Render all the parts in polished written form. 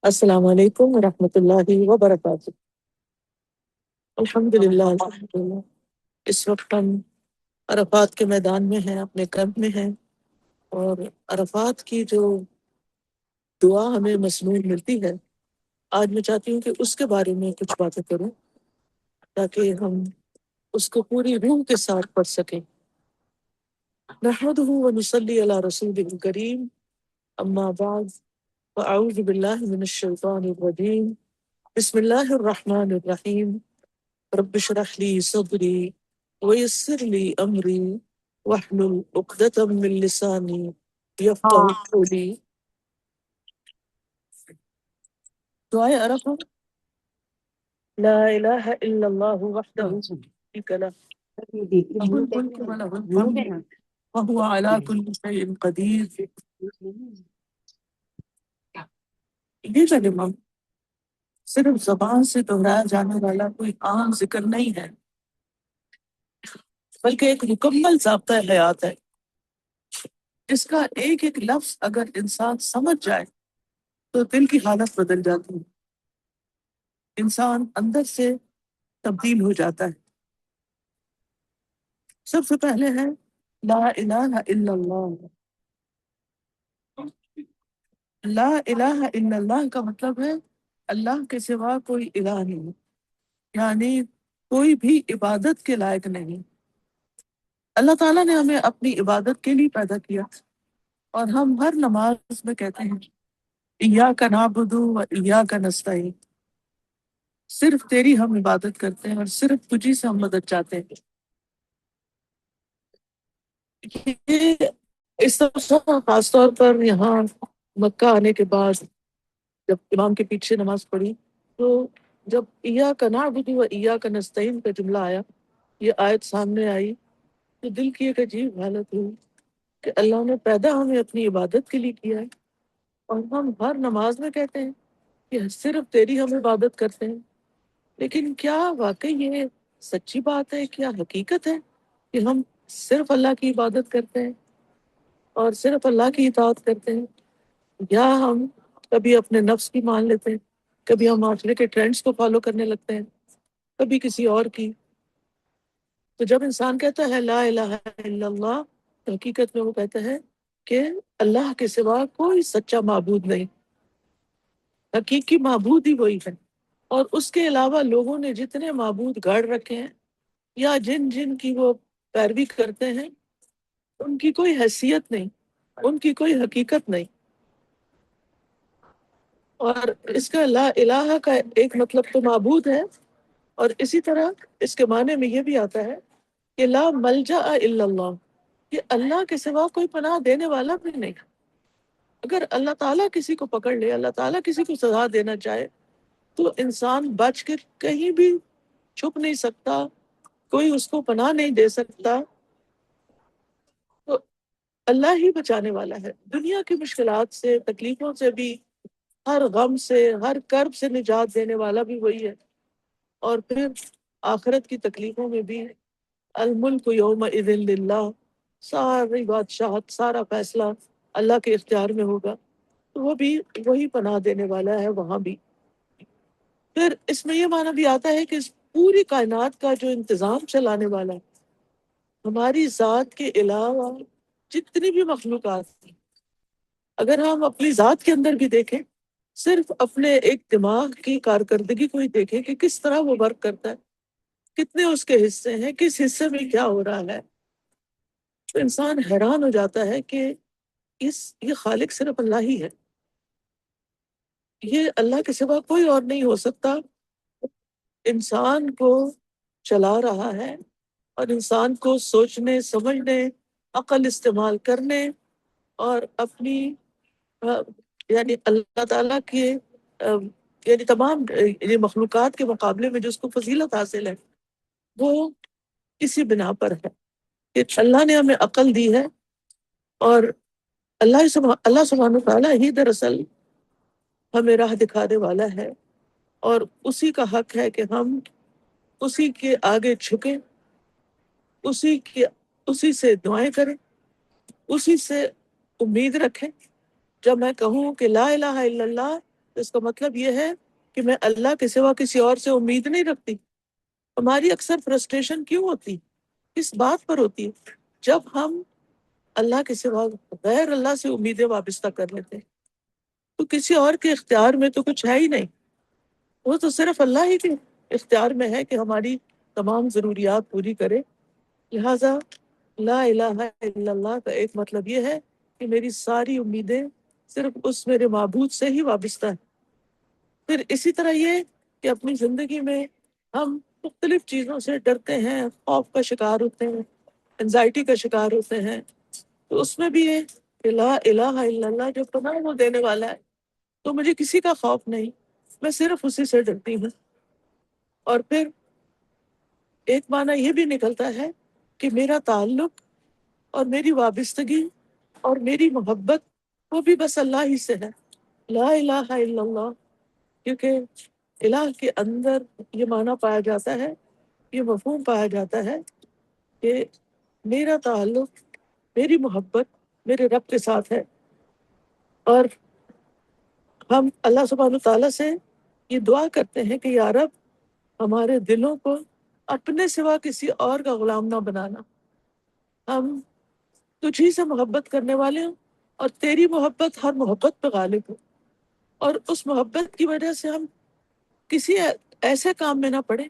السلام علیکم ورحمۃ اللہ وبرکاتہ۔ الحمدللہ الحمدللہ۔ اس وقت ہم عرفات کے میدان میں ہیں، اپنے کیمپ میں ہیں، اور عرفات کی جو دعا ہمیں مسنون ملتی ہے، آج میں چاہتی ہوں کہ اس کے بارے میں کچھ باتیں کروں تاکہ ہم اس کو پوری روح کے ساتھ پڑھ سکیں۔ نحمدہ ونصلی علی رسولہ الکریم، اما بعد، فاعوذ باللہ من الشیطان الرجیم، بسم اللہ الرحمن الرحیم، رب اشرح لی صدری ویسر لی امری واحلل عقدۃ من لسانی یفقہوا قولی۔ دعائے عرفہ: لا الہ الا اللہ وحدہ لا شریک لہ، لہ الملک ولہ الحمد وہو علی کل شیء قدیر۔ یہ کلمہ صرف زبان سے دہرایا جانے والا کوئی عام ذکر نہیں ہے، بلکہ ایک مکمل ضابطہ حیات ہے۔ اس کا ایک ایک لفظ اگر انسان سمجھ جائے تو دل کی حالت بدل جاتی ہے، انسان اندر سے تبدیل ہو جاتا ہے۔ سب سے پہلے ہے لا الہ الا اللہ۔ لا الہ الا اللہ کا مطلب ہے اللہ کے سوا کوئی الہ نہیں، یعنی کوئی بھی عبادت کے لائق نہیں۔ اللہ تعالیٰ نے ہمیں اپنی عبادت کے لیے پیدا کیا، اور ہم ہر نماز میں کہتے ہیں ایاک نعبد و ایاک نستعین، صرف تیری ہم عبادت کرتے ہیں اور صرف تجھی سے ہم مدد چاہتے ہیں۔ یہ اس طرح خاص طور پر یہاں مکہ آنے کے بعد جب امام کے پیچھے نماز پڑھی تو جب ایاک نعبد و ایاک نستعین کا جملہ آیا، یہ آیت سامنے آئی، تو دل کی ایک عجیب حالت ہوئی کہ اللہ نے پیدا ہمیں اپنی عبادت کے لیے کیا ہے، اور ہم ہر نماز میں کہتے ہیں کہ صرف تیری ہم عبادت کرتے ہیں۔ لیکن کیا واقعی یہ سچی بات ہے؟ کیا حقیقت ہے کہ ہم صرف اللہ کی عبادت کرتے ہیں اور صرف اللہ کی اطاعت کرتے ہیں، یا ہم کبھی اپنے نفس کی مان لیتے ہیں، کبھی ہم معاشرے کے ٹرینڈز کو فالو کرنے لگتے ہیں، کبھی کسی اور کی؟ تو جب انسان کہتا ہے لا الہ الا اللہ، تو حقیقت میں وہ کہتا ہے کہ اللہ کے سوا کوئی سچا معبود نہیں، حقیقی معبود ہی وہی ہے، اور اس کے علاوہ لوگوں نے جتنے معبود گاڑ رکھے ہیں یا جن جن کی وہ پیروی کرتے ہیں، ان کی کوئی حیثیت نہیں، ان کی کوئی حقیقت نہیں۔ اور اس کا لا الہ کا ایک مطلب تو معبود ہے، اور اسی طرح اس کے معنی میں یہ بھی آتا ہے کہ لا ملجا الا اللہ، کہ اللہ کے سوا کوئی پناہ دینے والا بھی نہیں۔ اگر اللہ تعالیٰ کسی کو پکڑ لے، اللہ تعالیٰ کسی کو سزا دینا چاہے، تو انسان بچ کے کہیں بھی چھپ نہیں سکتا، کوئی اس کو پناہ نہیں دے سکتا۔ تو اللہ ہی بچانے والا ہے، دنیا کی مشکلات سے، تکلیفوں سے بھی، ہر غم سے، ہر کرب سے نجات دینے والا بھی وہی ہے، اور پھر آخرت کی تکلیفوں میں بھی الملک یومئذ للہ، ساری بادشاہت، سارا فیصلہ اللہ کے اختیار میں ہوگا، تو وہ بھی وہی پناہ دینے والا ہے وہاں بھی۔ پھر اس میں یہ معنی بھی آتا ہے کہ اس پوری کائنات کا جو انتظام چلانے والا ہے، ہماری ذات کے علاوہ جتنی بھی مخلوقات ہیں، اگر ہم اپنی ذات کے اندر بھی دیکھیں، صرف اپنے ایک دماغ کی کارکردگی کو ہی دیکھیں کہ کس طرح وہ ورک کرتا ہے، کتنے اس کے حصے ہیں، کس حصے میں کیا ہو رہا ہے، تو انسان حیران ہو جاتا ہے کہ یہ خالق صرف اللہ ہی ہے، یہ اللہ کے سوا کوئی اور نہیں ہو سکتا، انسان کو چلا رہا ہے، اور انسان کو سوچنے، سمجھنے، عقل استعمال کرنے، اور اپنی یعنی اللہ تعالیٰ کے یعنی تمام یہ مخلوقات کے مقابلے میں جو اس کو فضیلت حاصل ہے، وہ اسی بنا پر ہے کہ اللہ نے ہمیں عقل دی ہے، اور اللہ سبحانہ وتعالیٰ ہی دراصل ہمیں راہ دکھانے والا ہے، اور اسی کا حق ہے کہ ہم اسی کے آگے جھکیں، اسی سے دعائیں کریں، اسی سے امید رکھیں۔ جب میں کہوں کہ لا الہ الا اللہ، اس کا مطلب یہ ہے کہ میں اللہ کے سوا کسی اور سے امید نہیں رکھتی. ہماری اکثر فرسٹریشن کیوں ہوتی؟ کس بات پر ہوتی ہے؟ جب ہم اللہ کے سوا غیر اللہ سے امیدیں وابستہ کر لیتے ہیں. تو کسی اور کے اختیار میں تو کچھ ہے ہی نہیں. وہ تو صرف اللہ ہی کے اختیار میں ہے کہ ہماری تمام ضروریات پوری کرے. لہٰذا لا الہ الا اللہ کا ایک مطلب یہ ہے کہ میری ساری امیدیں صرف اس میرے معبود سے ہی وابستہ ہیں. پھر اسی طرح یہ کہ اپنی زندگی میں ہم مختلف چیزوں سے ڈرتے ہیں، خوف کا شکار ہوتے ہیں، انزائٹی کا شکار ہوتے ہیں. تو اس میں بھی ہے کہ لا الہ الا اللہ جو پناہ وہ دینے والا ہے، تو مجھے کسی کا خوف نہیں، میں صرف اسی سے ڈرتی ہوں. اور پھر ایک معنی یہ بھی نکلتا ہے کہ میرا تعلق اور میری وابستگی اور میری محبت وہ بھی بس اللہ ہی سے ہے. لا الہ الا اللہ، کیونکہ الہ کے اندر یہ معنی پایا جاتا ہے، یہ مفہوم پایا جاتا ہے کہ میرا تعلق، میری محبت میرے رب کے ساتھ ہے. اور ہم اللہ سبحانہ تعالیٰ سے یہ دعا کرتے ہیں کہ یا رب ہمارے دلوں کو اپنے سوا کسی اور کا غلام نہ بنانا. ہم تجھی سے محبت کرنے والے ہوں اور تیری محبت ہر محبت پہ غالب ہو، اور اس محبت کی وجہ سے ہم کسی ایسے کام میں نہ پڑے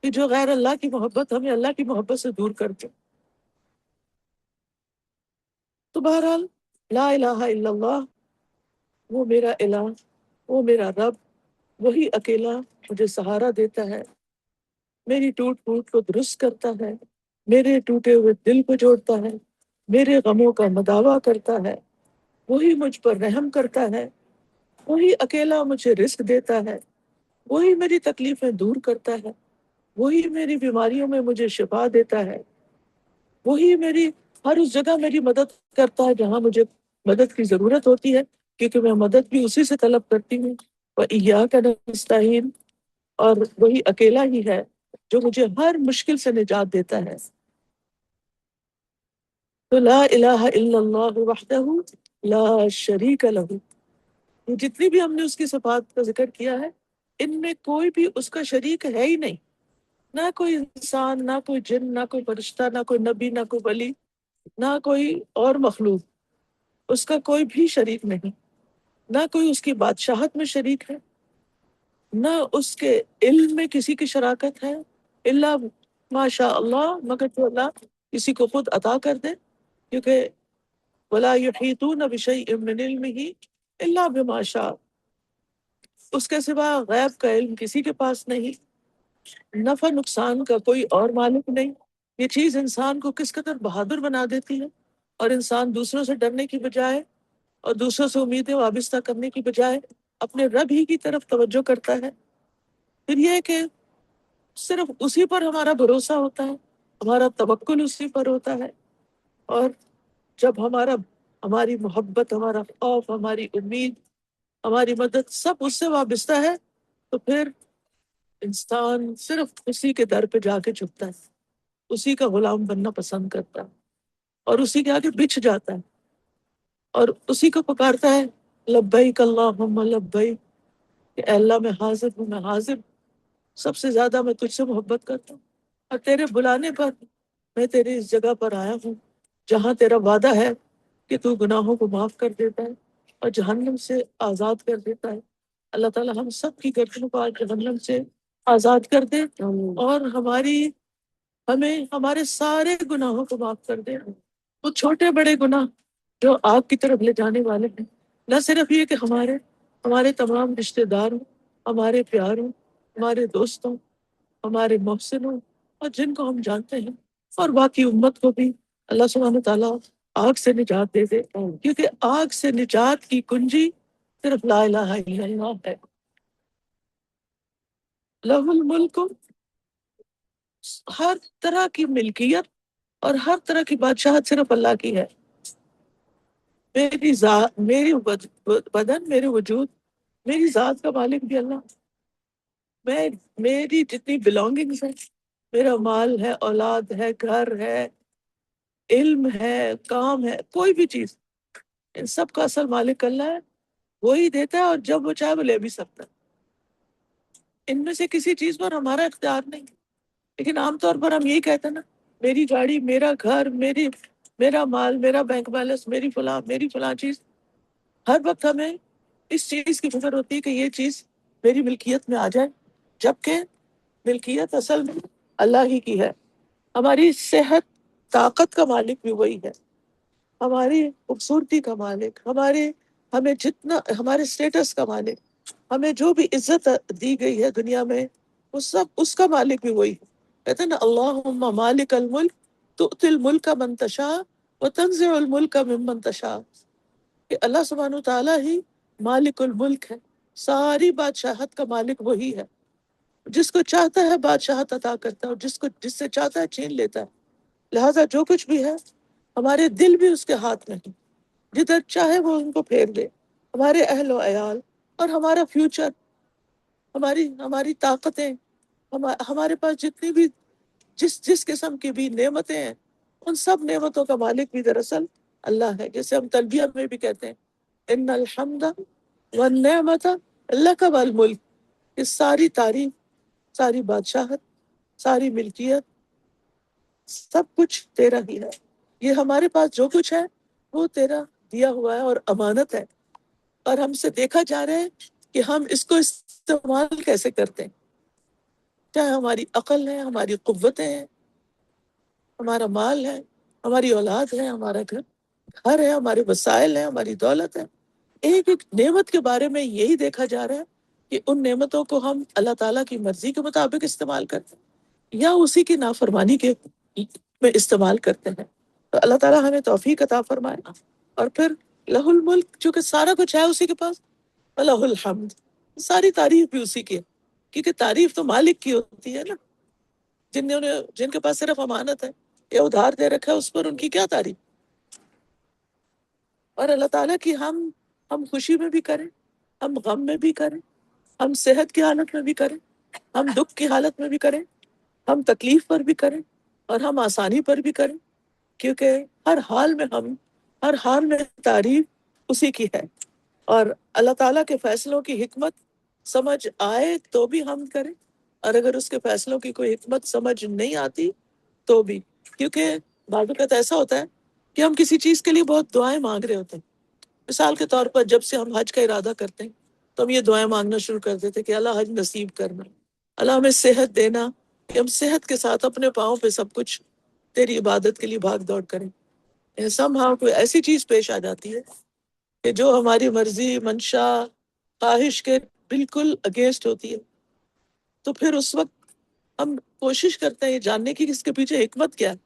کہ جو غیر اللہ کی محبت ہمیں اللہ کی محبت سے دور کر دے. تو بہرحال لا الہ الا اللہ، وہ میرا الہ، وہ میرا رب، وہی اکیلا مجھے سہارا دیتا ہے، میری ٹوٹ پھوٹ کو درست کرتا ہے، میرے ٹوٹے ہوئے دل کو جوڑتا ہے، میرے غموں کا مداوع کرتا ہے، وہی مجھ پر رحم کرتا ہے، وہی اکیلا مجھے رزق دیتا ہے، وہی میری تکلیفیں دور کرتا ہے، وہی میری بیماریوں میں مجھے شفا دیتا ہے، وہی میری ہر اس جگہ میری مدد کرتا ہے جہاں مجھے مدد کی ضرورت ہوتی ہے، کیونکہ میں مدد بھی اسی سے طلب کرتی ہوں. وَإِيَّاكَ نَسْتَعِينُ، اور وہی اکیلا ہی ہے جو مجھے ہر مشکل سے نجات دیتا ہے. تو لا الہ الا اللہ وحدہ لا شریک لہ، یہ جتنی بھی ہم نے اس کی صفات کا ذکر کیا ہے، ان میں کوئی بھی اس کا شریک ہے ہی نہیں. نہ کوئی انسان، نہ کوئی جن، نہ کوئی فرشتہ، نہ کوئی نبی، نہ کوئی ولی، نہ کوئی اور مخلوق، اس کا کوئی بھی شریک نہیں. نہ کوئی اس کی بادشاہت میں شریک ہے، نہ اس کے علم میں کسی کی شراکت ہے، الا ماشاء اللہ، مگر جو اللہ کسی کو خود عطا کر دے. کیونکہ ولا یحیطون بشیء من علمہ الا بما شاء، اس کے سوا غیب کا علم کسی کے پاس نہیں، نفع نقصان کا کوئی اور مالک نہیں. یہ چیز انسان کو کس قدر بہادر بنا دیتی ہے، اور انسان دوسروں سے ڈرنے کی بجائے اور دوسروں سے امیدیں وابستہ کرنے کی بجائے اپنے رب ہی کی طرف توجہ کرتا ہے. پھر یہ کہ صرف اسی پر ہمارا بھروسہ ہوتا ہے، ہمارا توکل اسی پر ہوتا ہے. اور جب ہماری محبت، ہمارا خوف، ہماری امید، ہماری مدد سب اس سے وابستہ ہے، تو پھر انسان صرف اسی کے در پہ جا کے جھکتا ہے، اسی کا غلام بننا پسند کرتا ہے، اور اسی کے آگے بچھ جاتا ہے، اور اسی کو پکارتا ہے لبیک اللہم لبیک، کہ اے اللہ میں حاضر ہوں، میں حاضر ہوں، سب سے زیادہ میں تجھ سے محبت کرتا ہوں، اور تیرے بلانے پر میں تیری اس جگہ پر آیا ہوں جہاں تیرا وعدہ ہے کہ تو گناہوں کو معاف کر دیتا ہے اور جہنم سے آزاد کر دیتا ہے. اللہ تعالیٰ ہم سب کی گردنوں کو آج جہنم سے آزاد کر دے، اور ہمیں ہمارے سارے گناہوں کو معاف کر دے، وہ چھوٹے بڑے گناہ جو آگ کی طرف لے جانے والے ہیں. نہ صرف یہ کہ ہمارے تمام رشتہ دار ہوں، ہمارے پیار ہوں، ہمارے دوستوں، ہمارے محسنوں، اور جن کو ہم جانتے ہیں، اور باقی امت کو بھی اللہ سبحانہ تعالیٰ آگ سے نجات دے دے، کیونکہ آگ سے نجات کی کنجی صرف لا الہ الا اللہ ہے. لہ الملک، ہر طرح کی ملکیت اور ہر طرح کی بادشاہت صرف اللہ کی ہے. میری ذات، بدن، میرے وجود، میری ذات کا مالک بھی اللہ. میری جتنی بلانگنگز ہیں، میرا مال ہے، اولاد ہے، گھر ہے، علم ہے، کام ہے، کوئی بھی چیز، ان سب کا اصل مالک اللہ ہے. وہی دیتا ہے اور جب وہ چاہے وہ لے بھی سکتا ہے. ان میں سے کسی چیز پر ہمارا اختیار نہیں. لیکن عام طور پر ہم یہی کہتے ہیں نا، میری گاڑی، میرا گھر، میرا مال، میرا بینک بیلنس، میری فلاں چیز. ہر وقت ہمیں اس چیز کی فکر ہوتی ہے کہ یہ چیز میری ملکیت میں آ جائے، جبکہ ملکیت اصل میں اللہ ہی کی ہے. ہماری صحت، طاقت کا مالک بھی وہی ہے، ہماری خوبصورتی کا مالک، ہمیں جتنا، ہمارے اسٹیٹس کا مالک، ہمیں جو بھی عزت دی گئی ہے دنیا میں، وہ سب اس کا مالک بھی وہی ہے. کہتے ہیں نا، اللہم مالک الملک تؤتی الملک من تشاء وتنزع الملک ممن تشاء. کہ اللہ سبحانہ تعالیٰ ہی مالک الملک ہے، ساری بادشاہت کا مالک وہی ہے. جس کو چاہتا ہے بادشاہت عطا کرتا ہے، اور جس سے چاہتا ہے چھین لیتا ہے. لہٰذا جو کچھ بھی ہے، ہمارے دل بھی اس کے ہاتھ میں ہے، جدھر چاہے وہ ان کو پھیر دے. ہمارے اہل و عیال اور ہمارا فیوچر، ہماری طاقتیں، ہمارے پاس جتنی بھی جس قسم کی بھی نعمتیں ہیں، ان سب نعمتوں کا مالک بھی دراصل اللہ ہے. جیسے ہم تلبیہ میں بھی کہتے ہیں، ان الحمد والنعمت لک والملک. یہ ساری تعریف، ساری بادشاہت، ساری ملکیت، سب کچھ تیرا ہی ہے. یہ ہمارے پاس جو کچھ ہے وہ تیرا دیا ہوا ہے اور امانت ہے، اور ہم سے دیکھا جا رہا ہے کہ ہم اس کو استعمال کیسے کرتے ہیں. چاہے ہماری عقل ہے، ہماری قوتیں ہیں، ہمارا مال ہے، ہماری اولاد ہے، ہمارا گھر ہے، ہمارے وسائل ہیں، ہماری دولت ہے. ایک ایک نعمت کے بارے میں یہی دیکھا جا رہا ہے کہ ان نعمتوں کو ہم اللہ تعالیٰ کی مرضی کے مطابق استعمال کرتے ہیں یا اسی کی نافرمانی کے میں استعمال کرتے ہیں. تو اللہ تعالیٰ ہمیں توفیق عطا فرمائے. اور پھر لہ الملک، چونکہ سارا کچھ ہے اسی کے پاس، لہ الحمد، ساری تعریف بھی اسی کی ہے. کیونکہ تعریف تو مالک کی ہوتی ہے نا. جن کے پاس صرف امانت ہے یا ادھار دے رکھا ہے، اس پر ان کی کیا تعریف. اور اللہ تعالیٰ کی ہم خوشی میں بھی کریں، ہم غم میں بھی کریں، ہم صحت کی حالت میں بھی کریں، ہم دکھ کی حالت میں بھی کریں، ہم تکلیف پر بھی کریں، اور ہم آسانی پر بھی کریں. کیونکہ ہر حال میں تعریف اسی کی ہے. اور اللہ تعالیٰ کے فیصلوں کی حکمت سمجھ آئے تو بھی ہم کریں، اور اگر اس کے فیصلوں کی کوئی حکمت سمجھ نہیں آتی تو بھی. کیونکہ بعض اوقات ایسا ہوتا ہے کہ ہم کسی چیز کے لیے بہت دعائیں مانگ رہے ہوتے ہیں. مثال کے طور پر جب سے ہم حج کا ارادہ کرتے ہیں تو ہم یہ دعائیں مانگنا شروع کر دیتے کہ اللہ حج نصیب کرنا، اللہ ہمیں صحت دینا، کہ ہم صحت کے ساتھ اپنے پاؤں پہ سب کچھ تیری عبادت کے لیے بھاگ دوڑ کریں. سمہاؤ کوئی ایسی چیز پیش آ جاتی ہے کہ جو ہماری مرضی، منشا، خواہش کے بالکل اگینسٹ ہوتی ہے، تو پھر اس وقت ہم کوشش کرتے ہیں جاننے کی کہ اس کے پیچھے حکمت کیا ہے.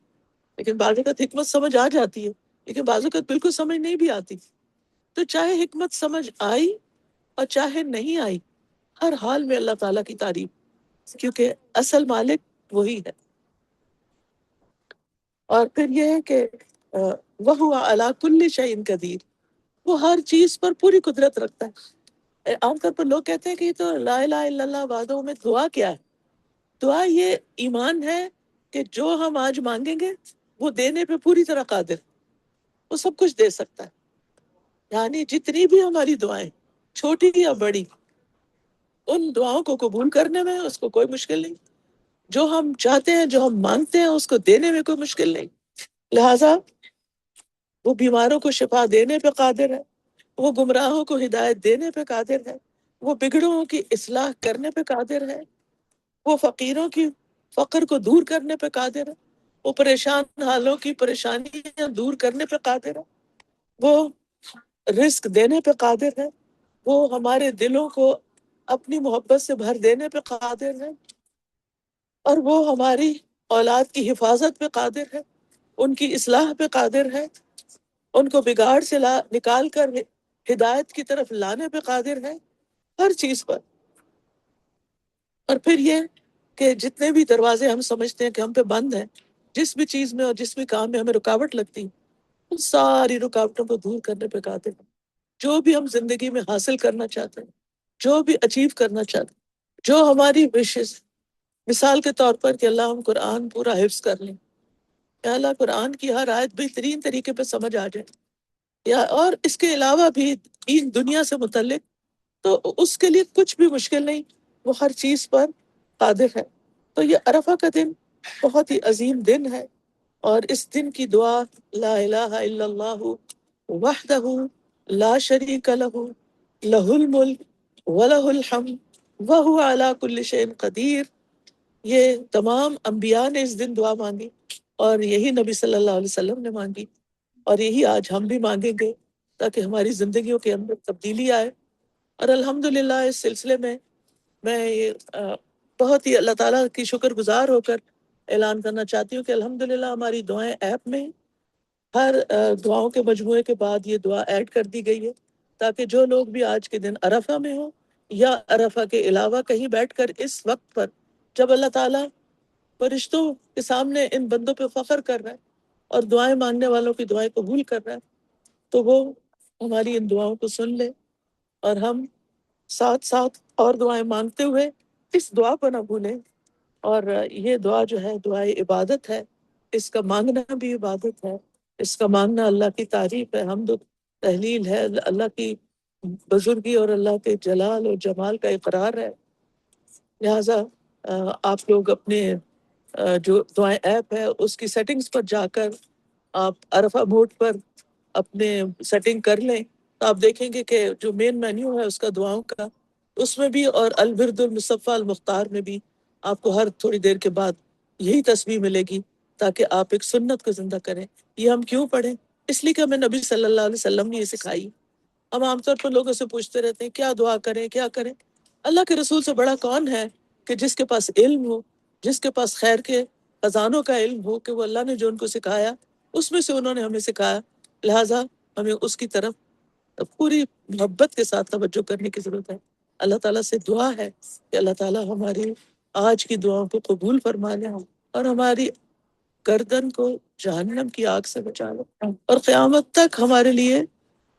لیکن بعض اوقات حکمت سمجھ آ جاتی ہے، لیکن بعض اوقات بالکل سمجھ نہیں بھی آتی. تو چاہے حکمت سمجھ آئی اور چاہے نہیں آئی، ہر حال میں اللہ تعالیٰ کی تعریف، کیونکہ اصل مالک وہی ہے. اور پھر یہ ہے کہ وَهُوَ عَلَىٰ كُلِّ شَيْءٍ قَدِيرٌ، وہ ہر چیز پر پوری قدرت رکھتا ہے. عام طور پر لوگ کہتے ہیں کہ یہ تو لا الہ الا اللہ وحدہ میں دعا کیا ہے. دعا یہ ایمان ہے کہ جو ہم آج مانگیں گے وہ دینے پہ پوری طرح قادر، وہ سب کچھ دے سکتا ہے. یعنی جتنی بھی ہماری دعائیں، چھوٹی یا بڑی، ان دعاؤں کو قبول کرنے میں اس کو کوئی مشکل نہیں. جو ہم چاہتے ہیں، جو ہم مانگتے ہیں، اس کو دینے میں کوئی مشکل نہیں. لہٰذا وہ بیماروں کو شفا دینے پہ قادر ہے، وہ گمراہوں کو ہدایت دینے پہ قادر ہے، وہ بگڑوں کی اصلاح کرنے پہ قادر ہے، وہ فقیروں کی فقر کو دور کرنے پہ قادر ہے، وہ پریشان حالوں کی پریشانیاں دور کرنے پہ قادر ہے، وہ رزق دینے پہ قادر ہے، وہ ہمارے دلوں کو اپنی محبت سے بھر دینے پہ قادر ہے، اور وہ ہماری اولاد کی حفاظت پہ قادر ہے، ان کی اصلاح پہ قادر ہے، ان کو بگاڑ سے نکال کر ہدایت کی طرف لانے پہ قادر ہے، ہر چیز پر. اور پھر یہ کہ جتنے بھی دروازے ہم سمجھتے ہیں کہ ہم پہ بند ہیں، جس بھی چیز میں اور جس بھی کام میں ہمیں رکاوٹ لگتی، ان ساری رکاوٹوں کو دور کرنے پہ قادر ہے. جو بھی ہم زندگی میں حاصل کرنا چاہتے ہیں، جو بھی اچیو کرنا چاہتے ہیں، جو ہماری وشز، مثال کے طور پر کہ اللہ ہم قرآن پورا حفظ کر لیں، یا اللہ قرآن کی ہر آیت بہترین طریقے پہ سمجھ آ جائے، یا اور اس کے علاوہ بھی دین دنیا سے متعلق، تو اس کے لیے کچھ بھی مشکل نہیں، وہ ہر چیز پر قادر ہے۔ تو یہ عرفہ کا دن بہت ہی عظیم دن ہے، اور اس دن کی دعا لا الہ الا اللہ وحدہ لا شریک لہ لہ الملک ولہ الحمد وہو علی کل شیء قدیر، یہ تمام انبیاء نے اس دن دعا مانگی، اور یہی نبی صلی اللہ علیہ وسلم نے مانگی، اور یہی آج ہم بھی مانگیں گے تاکہ ہماری زندگیوں کے اندر تبدیلی آئے۔ اور الحمدللہ اس سلسلے میں یہ بہت ہی اللہ تعالیٰ کی شکر گزار ہو کر اعلان کرنا چاہتی ہوں کہ الحمدللہ ہماری دعائیں ایپ میں ہر دعاؤں کے مجموعے کے بعد یہ دعا ایڈ کر دی گئی ہے، تاکہ جو لوگ بھی آج کے دن عرفہ میں ہوں یا عرفہ کے علاوہ کہیں بیٹھ کر اس وقت پر، جب اللہ تعالیٰ فرشتوں کے سامنے ان بندوں پہ فخر کر رہا ہے اور دعائیں مانگنے والوں کی دعائیں قبول کر رہا ہے، تو وہ ہماری ان دعاؤں کو سن لے، اور ہم ساتھ ساتھ اور دعائیں مانگتے ہوئے اس دعا کو نہ بھولیں۔ اور یہ دعا جو ہے دعائے عبادت ہے، اس کا مانگنا بھی عبادت ہے، اس کا مانگنا اللہ کی تعریف ہے، حمد و تحلیل ہے، اللہ کی بزرگی اور اللہ کے جلال اور جمال کا اقرار ہے۔ لہٰذا آپ لوگ اپنے جو دعائیں ایپ ہے اس کی سیٹنگز پر جا کر آپ عرفہ موڈ پر اپنے سیٹنگ کر لیں، تو آپ دیکھیں گے کہ جو مین مینیو ہے اس کا دعاؤں کا، اس میں بھی اور الورد المصفیٰ المختار میں بھی آپ کو ہر تھوڑی دیر کے بعد یہی تسبیح ملے گی، تاکہ آپ ایک سنت کو زندہ کریں۔ یہ ہم کیوں پڑھیں؟ اس لیے کہ ہمیں نبی صلی اللہ علیہ وسلم نے یہ سکھائی۔ ہم عام طور پر لوگوں سے پوچھتے رہتے ہیں کیا دعا کریں کیا کریں۔ اللہ کے رسول سے بڑا کون ہے کہ جس کے پاس علم ہو، جس کے پاس خیر کے خزانوں کا علم ہو، کہ وہ اللہ نے جو ان کو سکھایا اس میں سے انہوں نے ہمیں سکھایا۔ لہٰذا ہمیں اس کی طرف پوری محبت کے ساتھ توجہ کرنے کی ضرورت ہے۔ اللہ تعالیٰ سے دعا ہے کہ اللہ تعالیٰ ہماری آج کی دعاؤں کو قبول فرما لے اور ہماری گردن کو جہنم کی آگ سے بچا لے، اور قیامت تک ہمارے لیے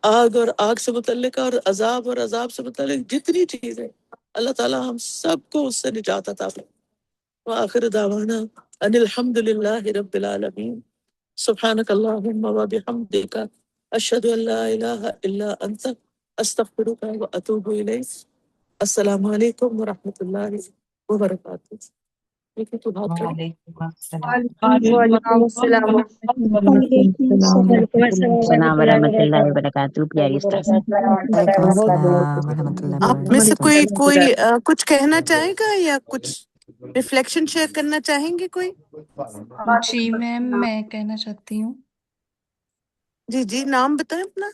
آگ اور آگ سے متعلق اور عذاب سے متعلق جتنی چیزیں، اللہ تعالیٰ ہم سب کو اس سے نجات عطا فرمائے۔ وآخر دعوانا ان الحمد للہ رب العالمین، سبحانک اللہم وبحمدک، اشہد ان لا الہ الا انت، استغفرک واتوب الیک۔ السلام علیکم ورحمۃ اللہ وبرکاتہ۔ ٹھیک ہے، تو بات کریں۔ وعلیکم السلام وعلیکم السلام وعلیکم السلام السلام ورحمۃ اللہ وبرکاتہ۔ پیاری استاذ، وعلیکم السلام ورحمۃ اللہ آپ میں سے وبرکاتہ۔ کوئی کچھ کہنا چاہے گا یا کچھ ریفلیکشن شیئر کرنا چاہیں گے کوئی؟ جی میم، میں کہنا چاہتی ہوں۔ جی جی، نام بتائیں اپنا۔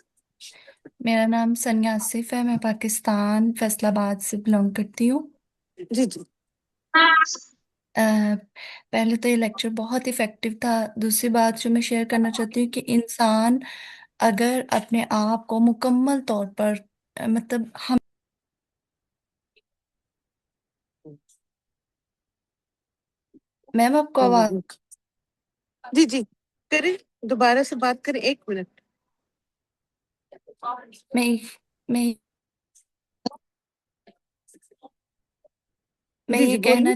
میرا نام سنیا آصف ہے، میں پاکستان فیصل آباد سے بلانگ کرتی ہوں۔ جی جی پہلے تو یہ لیکچر بہت افیکٹو تھا۔ دوسری بات جو میں شیئر کرنا چاہتی ہوں کہ انسان اگر اپنے آپ کو مکمل طور پر مطلب ہم میم آپ کو آواز جی جی کریں، دوبارہ سے بات کریں، 1 منٹ۔ میں میں میں جی جی یہ بولیے۔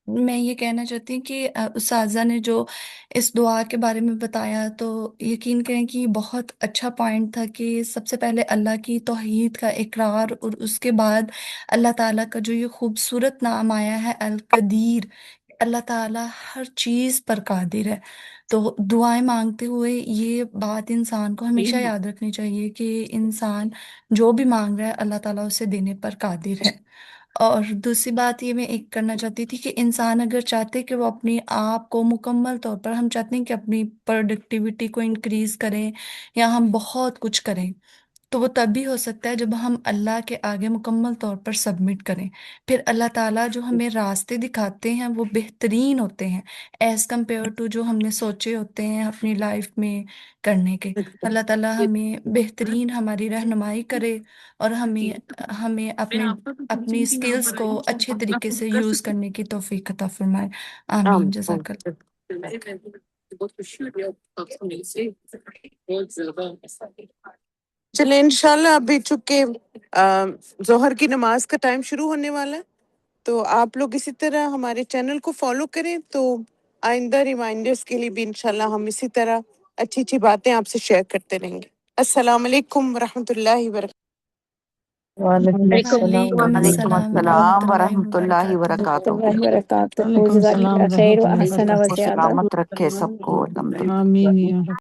میں یہ کہنا چاہتی ہوں کہ اساتذہ نے جو اس دعا کے بارے میں بتایا تو یقین کریں کہ یہ بہت اچھا پوائنٹ تھا کہ سب سے پہلے اللہ کی توحید کا اقرار، اور اس کے بعد اللہ تعالیٰ کا جو یہ خوبصورت نام آیا ہے القدیر، اللہ تعالیٰ ہر چیز پر قادر ہے۔ تو دعائیں مانگتے ہوئے یہ بات انسان کو ہمیشہ یاد رکھنی چاہیے کہ انسان جو بھی مانگ رہا ہے اللہ تعالیٰ اسے دینے پر قادر ہے۔ اور دوسری بات یہ میں ایک کرنا چاہتی تھی کہ انسان اگر چاہتے کہ وہ اپنی آپ کو مکمل طور پر، ہم چاہتے ہیں کہ اپنی پروڈکٹیوٹی کو انکریز کریں یا ہم بہت کچھ کریں، تو وہ تب بھی ہو سکتا ہے جب ہم اللہ کے آگے مکمل طور پر سبمٹ کریں۔ پھر اللہ تعالیٰ جو ہمیں راستے دکھاتے ہیں وہ بہترین ہوتے ہیں ایز کمپیئر ٹو جو ہم نے سوچے ہوتے ہیں اپنی لائف میں کرنے کے۔ اللہ تعالیٰ ہمیں بہترین ہماری رہنمائی کرے اور ہمیں اپنی اسکلز کو اچھے طریقے سے یوز کرنے کی توفیق عطا فرمائے۔ آمین، جزاک اللہ۔ چلیں انشاءاللہ ابھی چونکہ ظہر کی نماز کا ٹائم شروع ہونے والا ہے، تو آپ لوگ اسی طرح ہمارے چینل کو فالو کریں، تو آئندہ ریمائنڈرز کے لیے بھی انشاءاللہ ہم اسی طرح اچھی اچھی باتیں آپ سے شیئر کرتے رہیں گے۔ السلام علیکم ورحمۃ اللہ وبرکاتہ. وعلیکم وعلیکم وعلیکم السلام السلام ورحمۃ اللہ ورحمۃ اللہ وبرکاتہ. وبرکاتہ. وبرکاتہ. وعلیکم جزاک السلام اللہ خیر و ورحمۃ اللہ احسن و وبرکاتہ. زیادہ. سلامت رکھے سب کو الحمدللہ. آمین یا